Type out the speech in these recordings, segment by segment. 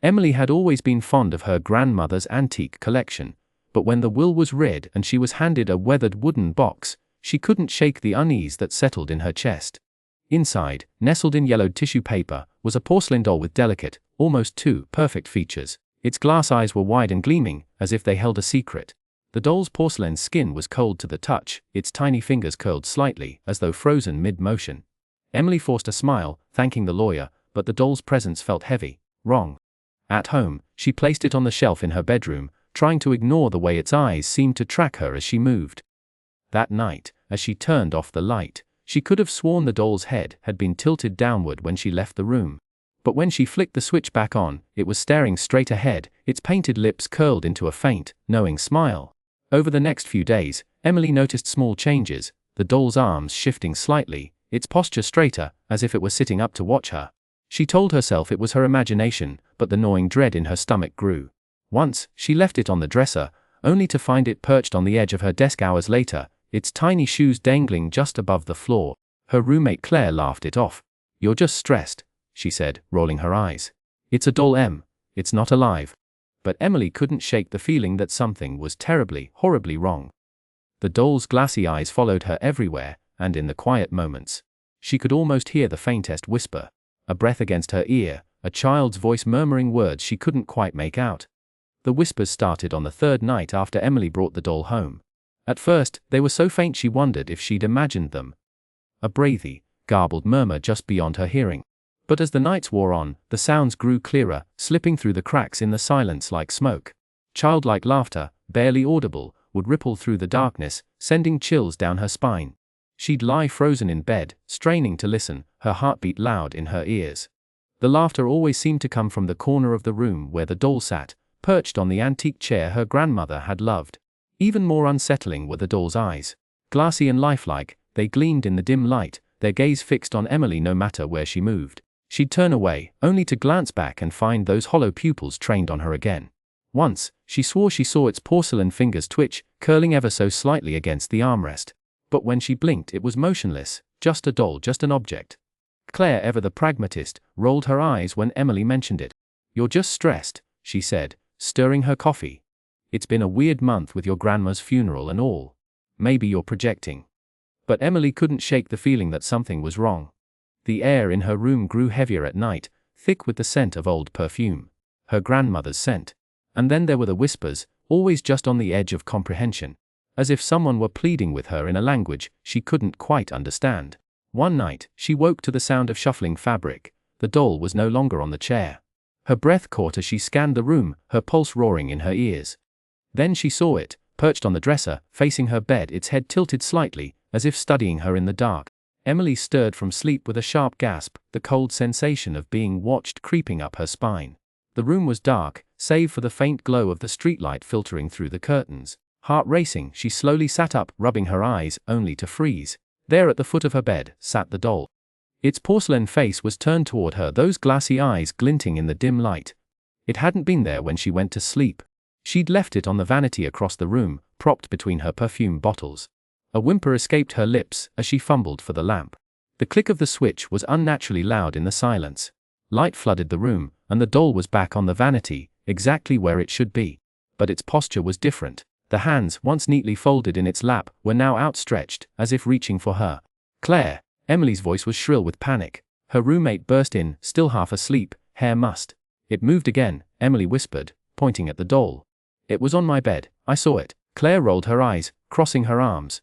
Emily had always been fond of her grandmother's antique collection, but when the will was read and she was handed a weathered wooden box, she couldn't shake the unease that settled in her chest. Inside, nestled in yellowed tissue paper, was a porcelain doll with delicate, almost too perfect features. Its glass eyes were wide and gleaming, as if they held a secret. The doll's porcelain skin was cold to the touch, its tiny fingers curled slightly, as though frozen mid-motion. Emily forced a smile, thanking the lawyer, but the doll's presence felt heavy, wrong. At home, she placed it on the shelf in her bedroom, trying to ignore the way its eyes seemed to track her as she moved. That night, as she turned off the light, she could have sworn the doll's head had been tilted downward when she left the room. But when she flicked the switch back on, it was staring straight ahead, its painted lips curled into a faint, knowing smile. Over the next few days, Emily noticed small changes, the doll's arms shifting slightly, its posture straighter, as if it were sitting up to watch her. She told herself it was her imagination, but the gnawing dread in her stomach grew. Once, she left it on the dresser, only to find it perched on the edge of her desk hours later, its tiny shoes dangling just above the floor. Her roommate Claire laughed it off. "You're just stressed," she said, rolling her eyes. "It's a doll, Em. It's not alive." But Emily couldn't shake the feeling that something was terribly, horribly wrong. The doll's glassy eyes followed her everywhere, and in the quiet moments, she could almost hear the faintest whisper. A breath against her ear, a child's voice murmuring words she couldn't quite make out. The whispers started on the third night after Emily brought the doll home. At first, they were so faint she wondered if she'd imagined them. A breathy, garbled murmur just beyond her hearing. But as the nights wore on, the sounds grew clearer, slipping through the cracks in the silence like smoke. Childlike laughter, barely audible, would ripple through the darkness, sending chills down her spine. She'd lie frozen in bed, straining to listen, her heartbeat loud in her ears. The laughter always seemed to come from the corner of the room where the doll sat, perched on the antique chair her grandmother had loved. Even more unsettling were the doll's eyes. Glassy and lifelike, they gleamed in the dim light, their gaze fixed on Emily no matter where she moved. She'd turn away, only to glance back and find those hollow pupils trained on her again. Once, she swore she saw its porcelain fingers twitch, curling ever so slightly against the armrest. But when she blinked it was motionless, just a doll, just an object. Claire, ever the pragmatist, rolled her eyes when Emily mentioned it. "You're just stressed," she said, stirring her coffee. "It's been a weird month with your grandma's funeral and all. Maybe you're projecting." But Emily couldn't shake the feeling that something was wrong. The air in her room grew heavier at night, thick with the scent of old perfume. Her grandmother's scent. And then there were the whispers, always just on the edge of comprehension. As if someone were pleading with her in a language she couldn't quite understand. One night, she woke to the sound of shuffling fabric. The doll was no longer on the chair. Her breath caught as she scanned the room, her pulse roaring in her ears. Then she saw it, perched on the dresser, facing her bed, its head tilted slightly, as if studying her in the dark. Emily stirred from sleep with a sharp gasp, the cold sensation of being watched creeping up her spine. The room was dark, save for the faint glow of the streetlight filtering through the curtains. Heart racing, she slowly sat up, rubbing her eyes, only to freeze. There at the foot of her bed, sat the doll. Its porcelain face was turned toward her, those glassy eyes glinting in the dim light. It hadn't been there when she went to sleep. She'd left it on the vanity across the room, propped between her perfume bottles. A whimper escaped her lips as she fumbled for the lamp. The click of the switch was unnaturally loud in the silence. Light flooded the room, and the doll was back on the vanity, exactly where it should be. But its posture was different. The hands, once neatly folded in its lap, were now outstretched, as if reaching for her. "Claire!" Emily's voice was shrill with panic. Her roommate burst in, still half asleep, hair mussed. "It moved again," Emily whispered, pointing at the doll. "It was on my bed, I saw it." Claire rolled her eyes, crossing her arms.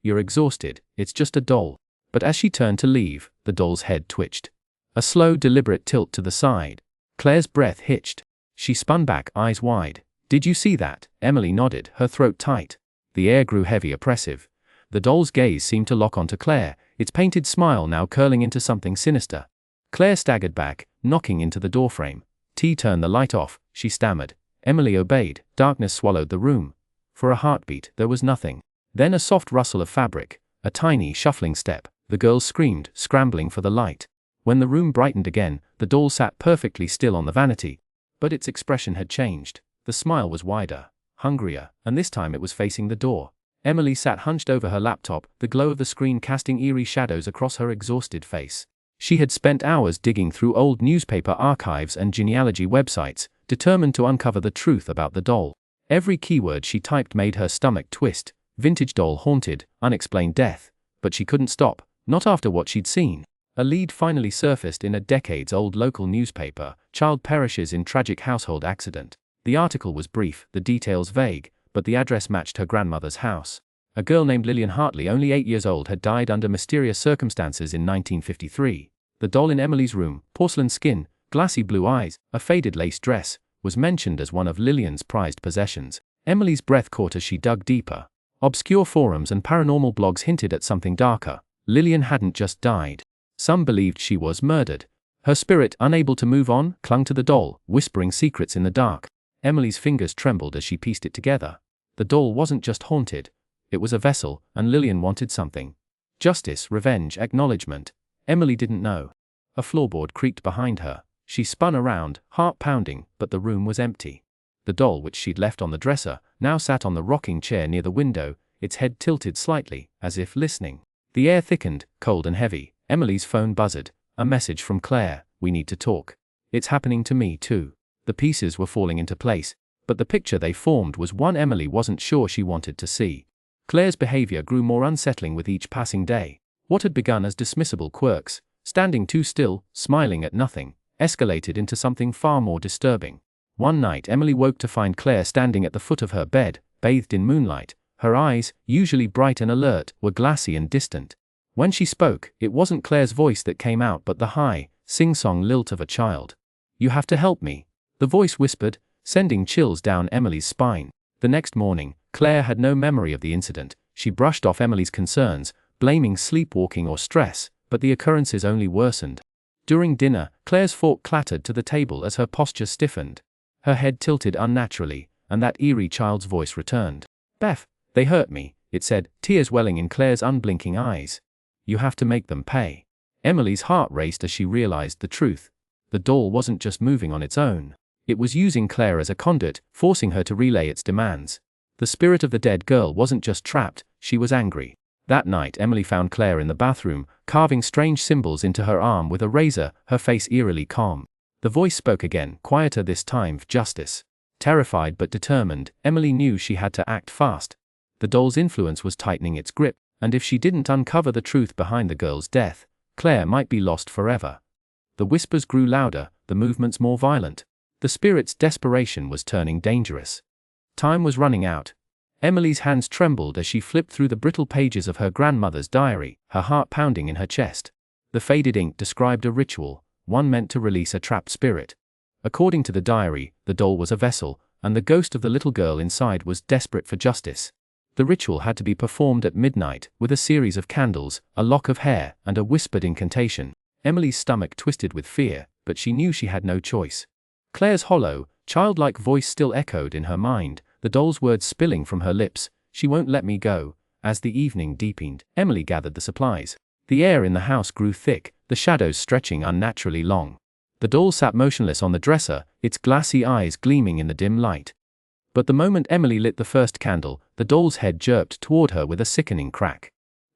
You're exhausted, it's just a doll." But as she turned to leave, the doll's head twitched. A slow, deliberate tilt to the side. Claire's breath hitched. She spun back, eyes wide. "Did you see that?" Emily nodded, her throat tight. The air grew heavy, oppressive. The doll's gaze seemed to lock onto Claire, its painted smile now curling into something sinister. Claire staggered back, knocking into the doorframe. "Turn the light off," she stammered. Emily obeyed. Darkness swallowed the room. For a heartbeat, there was nothing. Then a soft rustle of fabric, a tiny shuffling step. The girl screamed, scrambling for the light. When the room brightened again, the doll sat perfectly still on the vanity. But its expression had changed. The smile was wider, hungrier, and this time it was facing the door. Emily sat hunched over her laptop, the glow of the screen casting eerie shadows across her exhausted face. She had spent hours digging through old newspaper archives and genealogy websites, determined to uncover the truth about the doll. Every keyword she typed made her stomach twist: vintage doll haunted, unexplained death. But she couldn't stop, not after what she'd seen. A lead finally surfaced in a decades-old local newspaper: child perishes in tragic household accident. The article was brief, the details vague, but the address matched her grandmother's house. A girl named Lillian Hartley, only 8 years old, had died under mysterious circumstances in 1953. The doll in Emily's room, porcelain skin, glassy blue eyes, a faded lace dress, was mentioned as one of Lillian's prized possessions. Emily's breath caught as she dug deeper. Obscure forums and paranormal blogs hinted at something darker. Lillian hadn't just died. Some believed she was murdered. Her spirit, unable to move on, clung to the doll, whispering secrets in the dark. Emily's fingers trembled as she pieced it together. The doll wasn't just haunted. It was a vessel, and Lillian wanted something. Justice, revenge, acknowledgement. Emily didn't know. A floorboard creaked behind her. She spun around, heart pounding, but the room was empty. The doll, which she'd left on the dresser, now sat on the rocking chair near the window, its head tilted slightly, as if listening. The air thickened, cold and heavy. Emily's phone buzzed. A message from Claire: "We need to talk. It's happening to me too." The pieces were falling into place, but the picture they formed was one Emily wasn't sure she wanted to see. Claire's behavior grew more unsettling with each passing day. What had begun as dismissible quirks, standing too still, smiling at nothing, escalated into something far more disturbing. One night Emily woke to find Claire standing at the foot of her bed, bathed in moonlight. Her eyes, usually bright and alert, were glassy and distant. When she spoke, it wasn't Claire's voice that came out but the high, sing-song lilt of a child. "You have to help me," the voice whispered, sending chills down Emily's spine. The next morning, Claire had no memory of the incident. She brushed off Emily's concerns, blaming sleepwalking or stress, but the occurrences only worsened. During dinner, Claire's fork clattered to the table as her posture stiffened. Her head tilted unnaturally, and that eerie child's voice returned. "Beth, they hurt me," it said, tears welling in Claire's unblinking eyes. "You have to make them pay." Emily's heart raced as she realized the truth. The doll wasn't just moving on its own. It was using Claire as a conduit, forcing her to relay its demands. The spirit of the dead girl wasn't just trapped, she was angry. That night Emily found Claire in the bathroom, carving strange symbols into her arm with a razor, her face eerily calm. The voice spoke again, quieter this time: "Justice." Terrified but determined, Emily knew she had to act fast. The doll's influence was tightening its grip, and if she didn't uncover the truth behind the girl's death, Claire might be lost forever. The whispers grew louder, the movements more violent. The spirit's desperation was turning dangerous. Time was running out. Emily's hands trembled as she flipped through the brittle pages of her grandmother's diary, her heart pounding in her chest. The faded ink described a ritual, one meant to release a trapped spirit. According to the diary, the doll was a vessel, and the ghost of the little girl inside was desperate for justice. The ritual had to be performed at midnight, with a series of candles, a lock of hair, and a whispered incantation. Emily's stomach twisted with fear, but she knew she had no choice. Claire's hollow, childlike voice still echoed in her mind, the doll's words spilling from her lips: "She won't let me go." As the evening deepened, Emily gathered the supplies. The air in the house grew thick, the shadows stretching unnaturally long. The doll sat motionless on the dresser, its glassy eyes gleaming in the dim light. But the moment Emily lit the first candle, the doll's head jerked toward her with a sickening crack.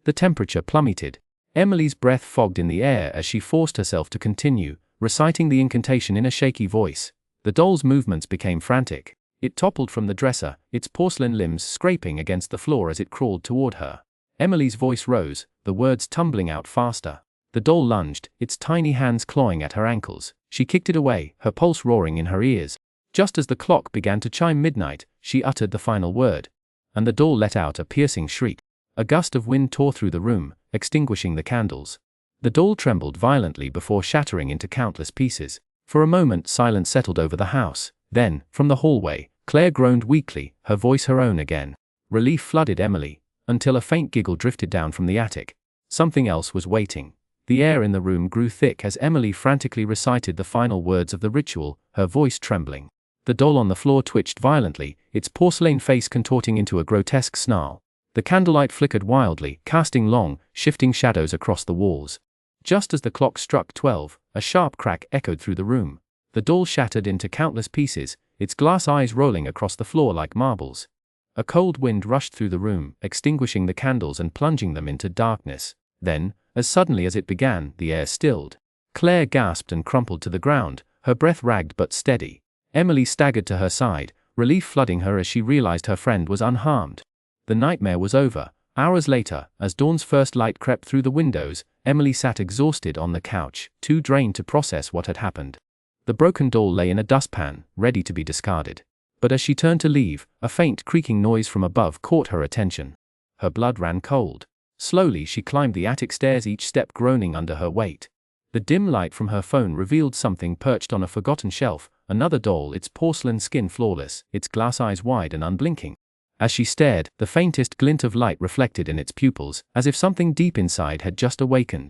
The temperature plummeted. Emily's breath fogged in the air as she forced herself to continue, reciting the incantation in a shaky voice. The doll's movements became frantic. It toppled from the dresser, its porcelain limbs scraping against the floor as it crawled toward her. Emily's voice rose, the words tumbling out faster. The doll lunged, its tiny hands clawing at her ankles. She kicked it away, her pulse roaring in her ears. Just as the clock began to chime midnight, she uttered the final word, and the doll let out a piercing shriek. A gust of wind tore through the room, extinguishing the candles. The doll trembled violently before shattering into countless pieces. For a moment silence settled over the house. Then, from the hallway, Claire groaned weakly, her voice her own again. Relief flooded Emily, until a faint giggle drifted down from the attic. Something else was waiting. The air in the room grew thick as Emily frantically recited the final words of the ritual, her voice trembling. The doll on the floor twitched violently, its porcelain face contorting into a grotesque snarl. The candlelight flickered wildly, casting long, shifting shadows across the walls. Just as the clock struck 12, a sharp crack echoed through the room. The doll shattered into countless pieces, its glass eyes rolling across the floor like marbles. A cold wind rushed through the room, extinguishing the candles and plunging them into darkness. Then, as suddenly as it began, the air stilled. Claire gasped and crumpled to the ground, her breath ragged but steady. Emily staggered to her side, relief flooding her as she realized her friend was unharmed. The nightmare was over. Hours later, as dawn's first light crept through the windows, Emily sat exhausted on the couch, too drained to process what had happened. The broken doll lay in a dustpan, ready to be discarded. But as she turned to leave, a faint creaking noise from above caught her attention. Her blood ran cold. Slowly she climbed the attic stairs, each step groaning under her weight. The dim light from her phone revealed something perched on a forgotten shelf, another doll, its porcelain skin flawless, its glass eyes wide and unblinking. As she stared, the faintest glint of light reflected in its pupils, as if something deep inside had just awakened.